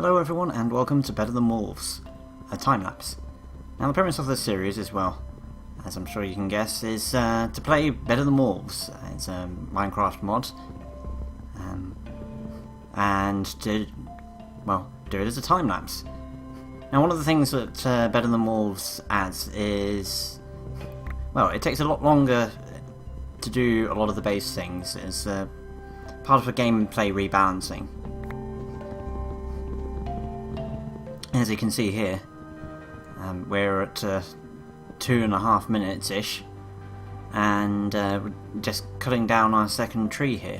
Hello everyone and welcome to Better Than Wolves, a time-lapse. Now the premise of this series is, well, as I'm sure you can guess, is to play Better Than Wolves. It's a Minecraft mod, and to, well, do it as a time-lapse. Now one of the things that Better Than Wolves adds is, well, it takes a lot longer to do a lot of the base things. It's part of a gameplay rebalancing. As you can see here, we're at 2.5 minutes-ish, and we're just cutting down our second tree here.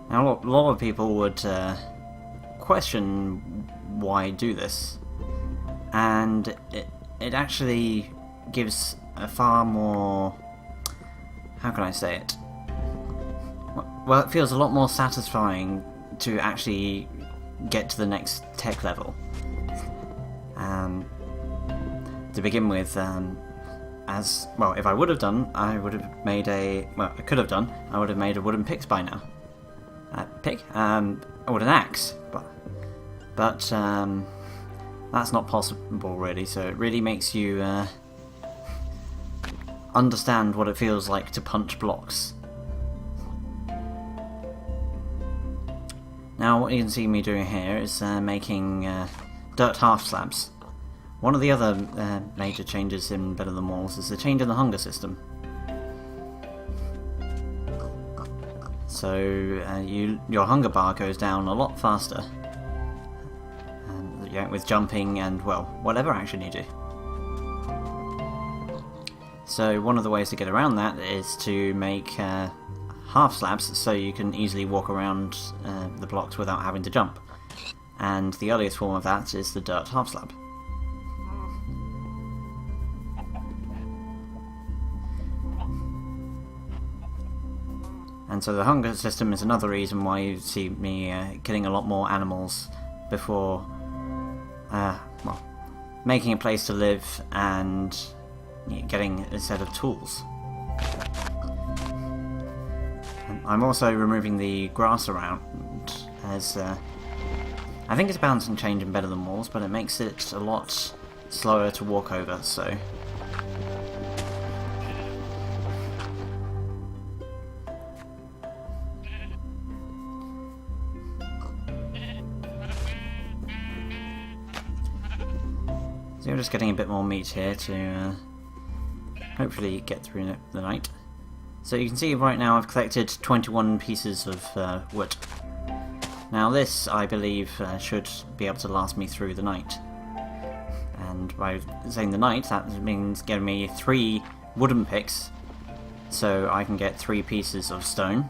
Now a lot of people would question why do this, and it actually gives a far more, how can I say it? Well, it feels a lot more satisfying to actually get to the next tech level. To begin with, as well, if I would have done, I would have made a, well, I could have done, I would have made a wooden pick by now. Pick? A wooden axe, but that's not possible really, so it really makes you understand what it feels like to punch blocks. Now what you can see me doing here is making dirt half slabs. One of the other major changes in Better Than Wolves is the change in the hunger system. So your hunger bar goes down a lot faster with jumping and, well, whatever action you do. So one of the ways to get around that is to make half slabs so you can easily walk around the blocks without having to jump. And the earliest form of that is the dirt half slab. And so the hunger system is another reason why you see me killing a lot more animals before, well, making a place to live and getting a set of tools. I'm also removing the grass around, as I think it's a balancing change in Better Than Wolves, but it makes it a lot slower to walk over, so I'm just getting a bit more meat here to hopefully get through the night. So you can see right now I've collected 21 pieces of wood. Now this, I believe, should be able to last me through the night. And by saying the night, that means getting me 3 wooden picks, so I can get 3 pieces of stone.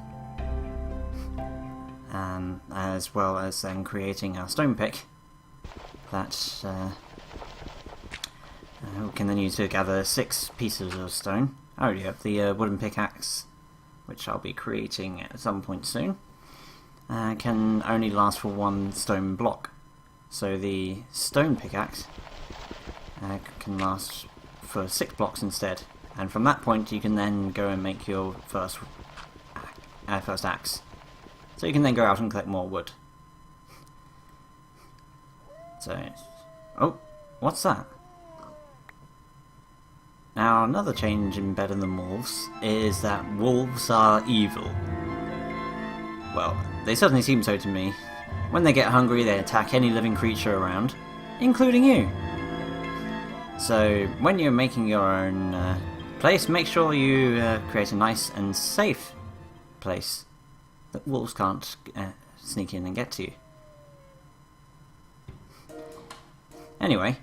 As well as then creating a stone pick that we can then use to gather 6 pieces of stone. I already have the wooden pickaxe, which I'll be creating at some point soon. Can only last for 1 stone block, so the stone pickaxe can last for 6 blocks instead. And from that point, you can then go and make your first axe. So you can then go out and collect more wood. So, oh, what's that? Now, another change in Better Than Wolves is that wolves are evil. Well, they certainly seem so to me. When they get hungry, they attack any living creature around, including you. So, when you're making your own place, make sure you create a nice and safe place that wolves can't sneak in and get to you. Anyway,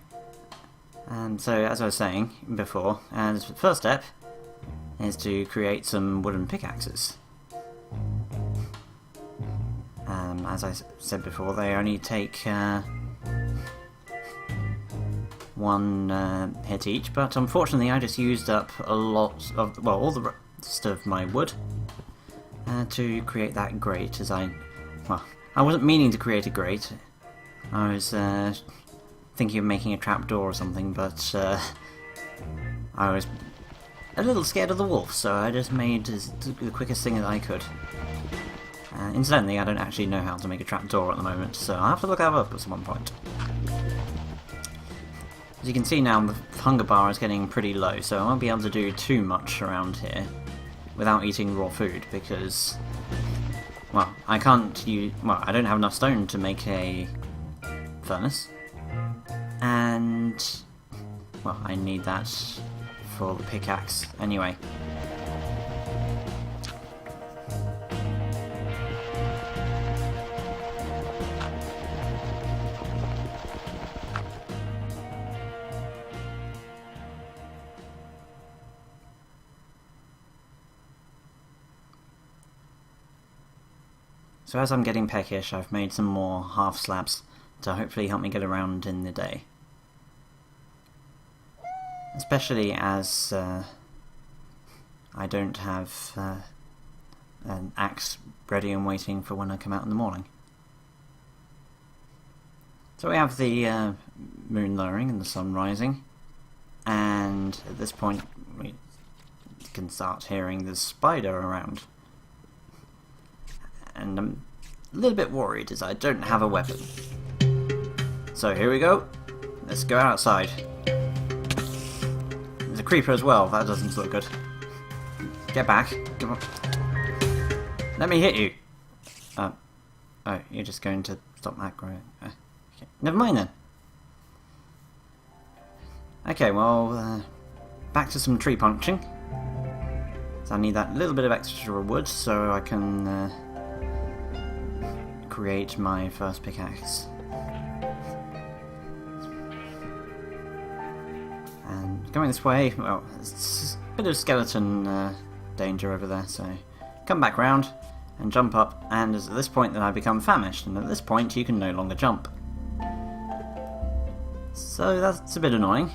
so as I was saying before, the first step is to create some wooden pickaxes. As I said before, they only take 1 hit each, but unfortunately I just used up a lot of, well, all the rest of my wood to create that grate. Well, I wasn't meaning to create a grate. I was thinking of making a trapdoor or something, but I was a little scared of the wolf, so I just made the quickest thing that I could. Incidentally, I don't actually know how to make a trapdoor at the moment, so I'll have to look that up at some point. As you can see now, the hunger bar is getting pretty low, so I won't be able to do too much around here without eating raw food, because, well, I can't use, well, I don't have enough stone to make a furnace, and, well, I need that for the pickaxe anyway. So as I'm getting peckish, I've made some more half slabs to hopefully help me get around in the day. Especially as I don't have an axe ready and waiting for when I come out in the morning. So we have the moon lowering and the sun rising, and at this point we can start hearing the spider around. And I'm a little bit worried as I don't have a weapon. So here we go. Let's go outside. There's a creeper as well. That doesn't look good. Get back. Come on. Let me hit you. Oh, you're just going to stop that growing. Okay. Never mind then. Okay, well, back to some tree punching. So I need that little bit of extra wood so I can create my first pickaxe. And going this way, well, it's a bit of skeleton danger over there, so come back round and jump up, and it's at this point that I become famished, and at this point you can no longer jump. So that's a bit annoying.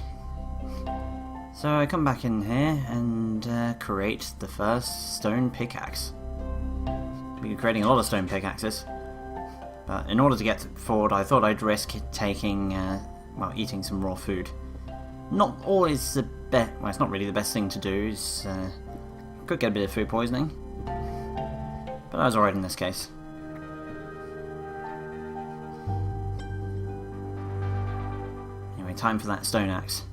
So I come back in here and create the first stone pickaxe. We're creating a lot of stone pickaxes. But in order to get forward, I thought I'd risk taking, well, eating some raw food. Not always the best, well, it's not really the best thing to do, is, could get a bit of food poisoning. But I was alright in this case. Anyway, time for that stone axe.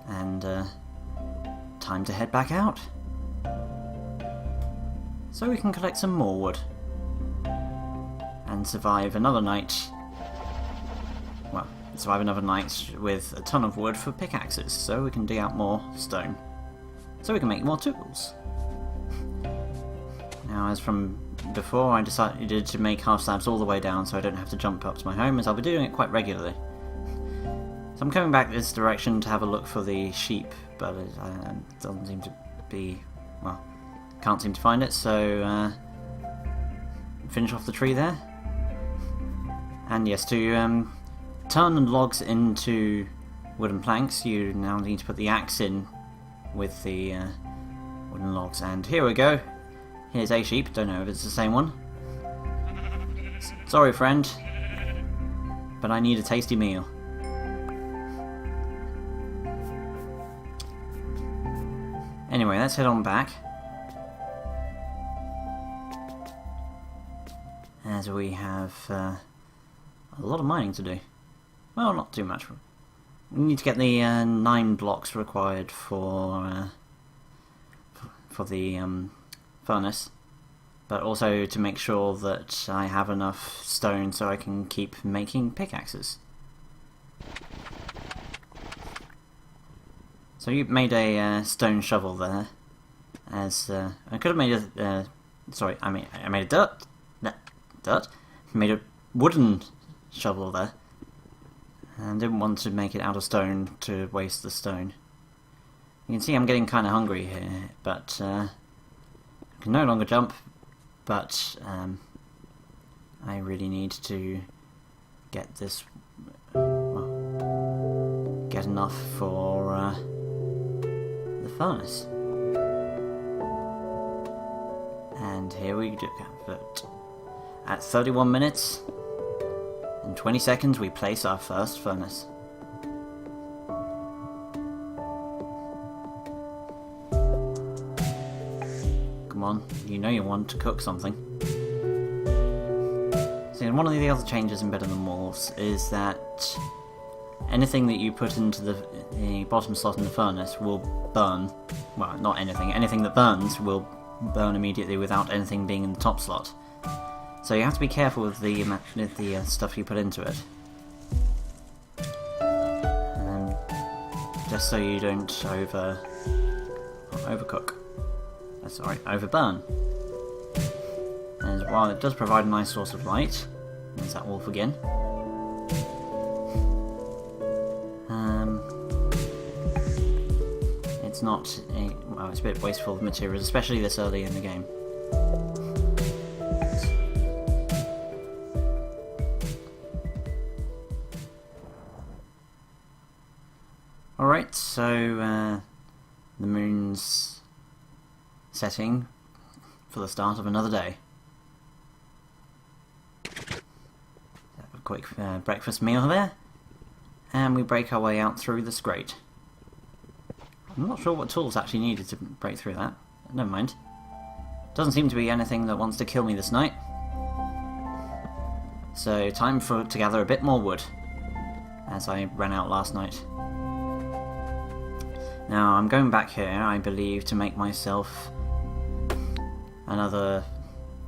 And, time to head back out. So we can collect some more wood. And survive another night. Well, survive another night with a ton of wood for pickaxes, so we can dig out more stone. So we can make more tools. Now, as from before, I decided to make half slabs all the way down so I don't have to jump up to my home, as I'll be doing it quite regularly. So I'm coming back this direction to have a look for the sheep, but it doesn't seem to be, well, can't seem to find it, so finish off the tree there. And yes, to turn logs into wooden planks, you now need to put the axe in with the wooden logs. And here we go. Here's a sheep. Don't know if it's the same one. Sorry, friend, but I need a tasty meal. Anyway, let's head on back. As we have a lot of mining to do. Well, not too much. We need to get the 9 blocks required for the furnace, but also to make sure that I have enough stone so I can keep making pickaxes. So you made a stone shovel there, as I could have made a sorry, I made a made a wooden shovel there, and didn't want to make it out of stone to waste the stone. You can see I'm getting kind of hungry here, but I can no longer jump, but I really need to get this, well, get enough for the furnace. And here we do it. At 31 minutes and 20 seconds we place our first furnace. Come on, you know you want to cook something. See, one of the other changes in Better Than Wolves is that anything that you put into the bottom slot in the furnace will burn. Well, not anything. Anything that burns will burn immediately without anything being in the top slot. So you have to be careful with the stuff you put into it. Just so you don't overcook. Sorry, overburn. And while it does provide a nice source of light, there's that wolf again. It's not well, it's a bit wasteful of materials, especially this early in the game. Alright, so the moon's setting for the start of another day. A quick breakfast meal there, and we break our way out through this grate. I'm not sure what tools actually needed to break through that. Never mind. Doesn't seem to be anything that wants to kill me this night. So time to gather a bit more wood, as I ran out last night. Now I'm going back here, I believe, to make myself another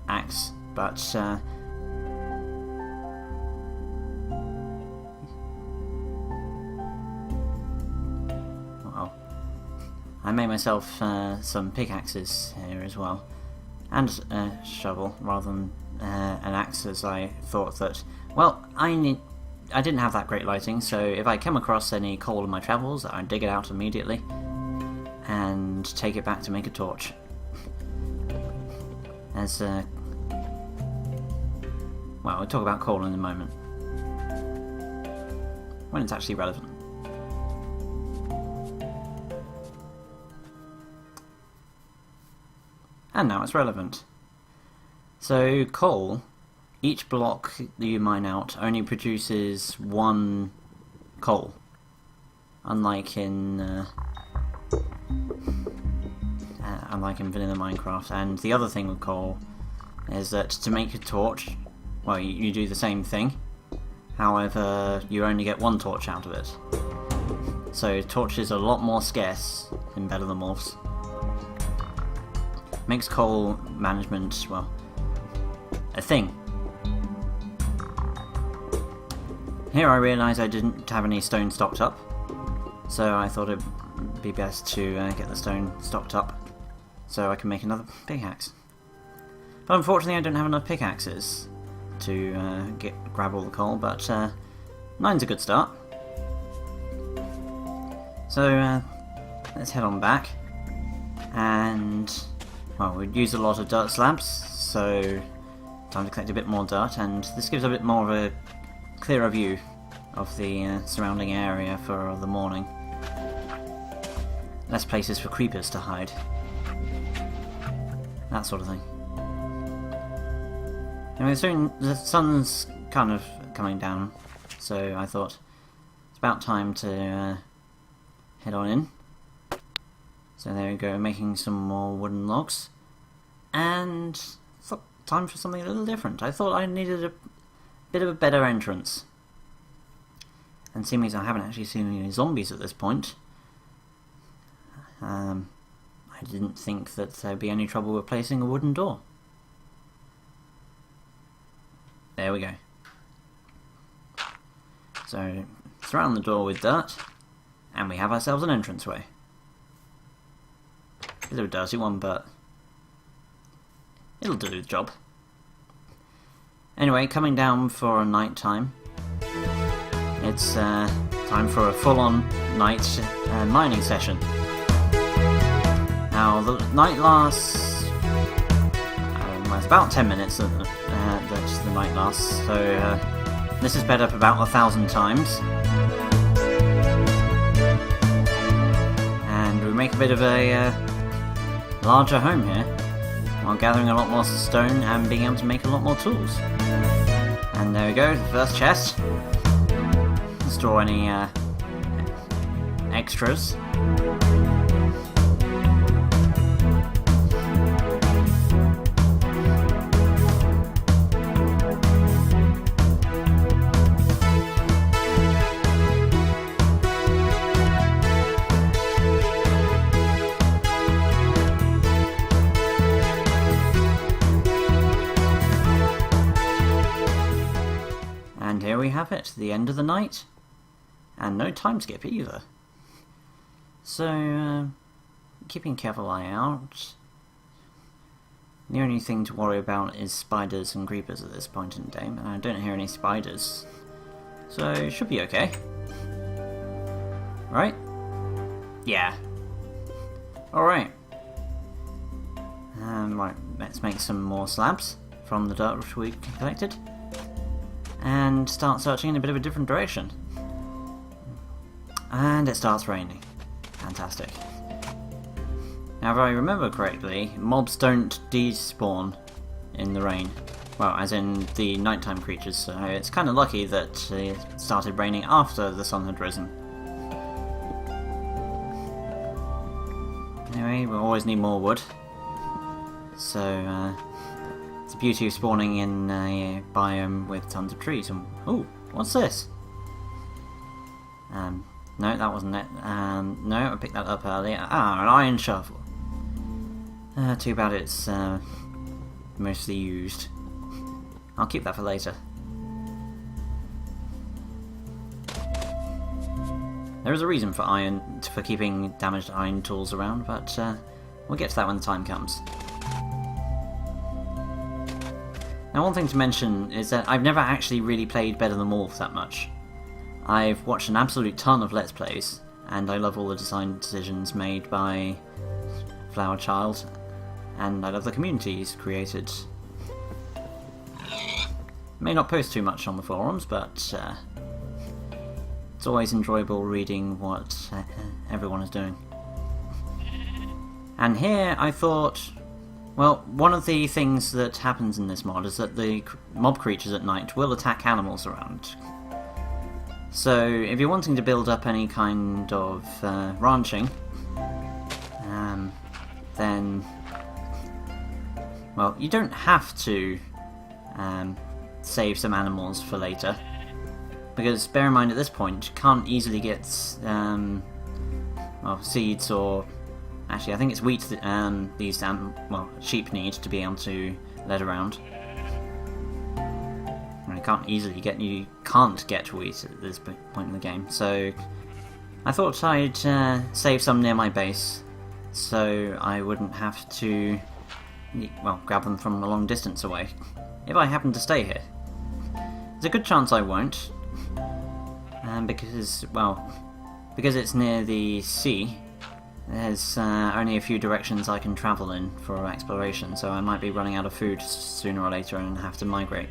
axe, but well, I made myself some pickaxes here as well, and a shovel rather than an axe, as I thought that, well, I didn't have that great lighting, so if I come across any coal in my travels, I'd dig it out immediately and take it back to make a torch. As well, we'll talk about coal in a moment, when it's actually relevant. And now it's relevant. So coal, each block that you mine out only produces one coal, unlike in vanilla Minecraft. And the other thing with coal is that to make a torch, well, you do the same thing, however you only get one torch out of it. So torches are a lot more scarce in Better Than Wolves. Makes coal management, well, a thing. Here I realised I didn't have any stone stocked up, so I thought it'd be best to get the stone stocked up so I can make another pickaxe. But unfortunately I don't have enough pickaxes to grab all the coal, but 9's a good start. So let's head on back, and well, we'd used a lot of dirt slabs, so time to collect a bit more dirt, and this gives a bit more of a clearer view of the surrounding area for the morning. Less places for creepers to hide. That sort of thing. Anyway, soon the sun's kind of coming down, so I thought it's about time to head on in. So there we go, making some more wooden logs. And time for something a little different. I thought I needed a bit of a better entrance. And seeing as I haven't actually seen any zombies at this point, I didn't think that there'd be any trouble with placing a wooden door. There we go. So, surround the door with dirt, and we have ourselves an entranceway. A bit of a dirty one, but it'll do the job. Anyway, coming down for night time. It's time for a full-on night mining session. Now, the night lasts... it's about 10 minutes that the night lasts, so this is sped up about 1,000 times. And we make a bit of a larger home here, while gathering a lot more stone and being able to make a lot more tools. And there we go, the first chest. Store any extras. here we have it, the end of the night. And no time skip either. So, keeping a careful eye out. The only thing to worry about is spiders and creepers at this point in the game, and I don't hear any spiders. So, it should be okay. Right? Yeah. Alright. Right, let's make some more slabs from the dirt which we collected. And start searching in a bit of a different direction. And it starts raining. Fantastic. Now, if I remember correctly, mobs don't despawn in the rain. Well, as in the nighttime creatures, so it's kind of lucky that it started raining after the sun had risen. Anyway, we'll always need more wood. So, it's the beauty of spawning in a biome with tons of trees. And ooh, what's this? No, that wasn't it. No, I picked that up earlier. Ah, an iron shovel. Too bad it's mostly used. I'll keep that for later. There is a reason for keeping damaged iron tools around, but we'll get to that when the time comes. Now, one thing to mention is that I've never actually really played Better Than Wolves that much. I've watched an absolute ton of Let's Plays, and I love all the design decisions made by Flowerchild, and I love the community he's created. May not post too much on the forums, but it's always enjoyable reading what everyone is doing. And here I thought, well, one of the things that happens in this mod is that the mob creatures at night will attack animals around. So if you're wanting to build up any kind of ranching, then, well, you don't have to save some animals for later, because bear in mind at this point you can't easily get well, seeds, or actually I think it's wheat that these sheep need to be able to lead around. You can't get wheat at this point in the game, so I thought I'd save some near my base, so I wouldn't have to, well, grab them from a long distance away, if I happen to stay here. There's a good chance I won't, because it's near the sea, there's only a few directions I can travel in for exploration, so I might be running out of food sooner or later and have to migrate.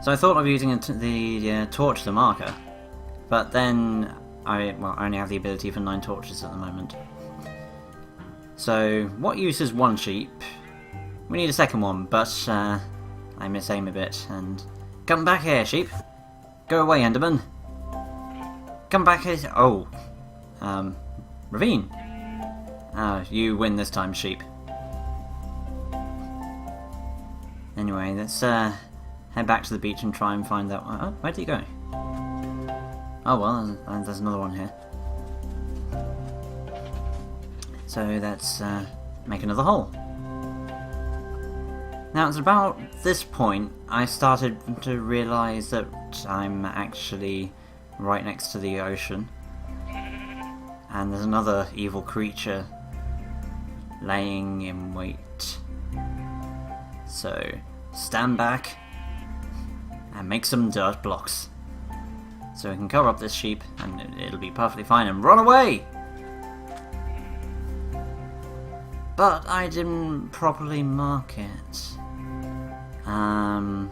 So I thought of using the torch as a marker, but then I only have the ability for 9 torches at the moment. So what use is 1 sheep? We need a second one, but I misaim a bit, and come back here, sheep! Go away, Enderman! Come back here! Oh! Ravine! You win this time, sheep. Anyway, let's head back to the beach and try and find that one. Oh, where did he go? Oh well, there's another one here. So let's make another hole. Now it's about this point I started to realise that I'm actually right next to the ocean, and there's another evil creature laying in wait. So stand back and make some dirt blocks so we can cover up this sheep and it'll be perfectly fine, and run away! But I didn't properly mark it. Come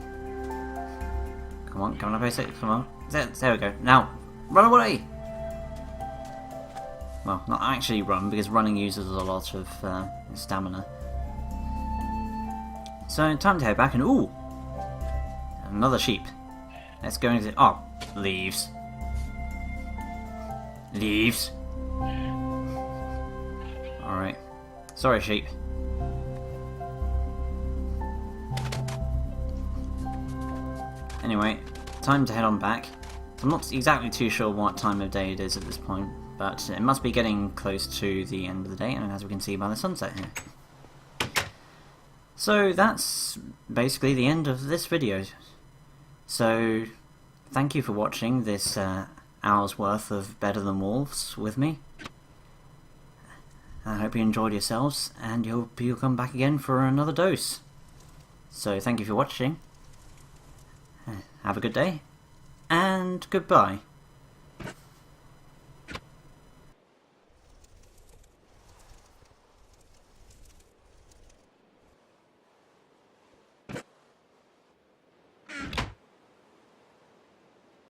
on up here, come on. There we go. Now, run away! Well, not actually run, because running uses a lot of stamina. So, time to head back and ooh! Another sheep. Let's go into... oh, leaves. Leaves. Alright. Sorry, sheep. Anyway, time to head on back. I'm not exactly too sure what time of day it is at this point, but it must be getting close to the end of the day, and as we can see by the sunset here. So that's basically the end of this video. So thank you for watching this hour's worth of Better Than Wolves with me. I hope you enjoyed yourselves, and you'll come back again for another dose. So thank you for watching. Have a good day, and goodbye.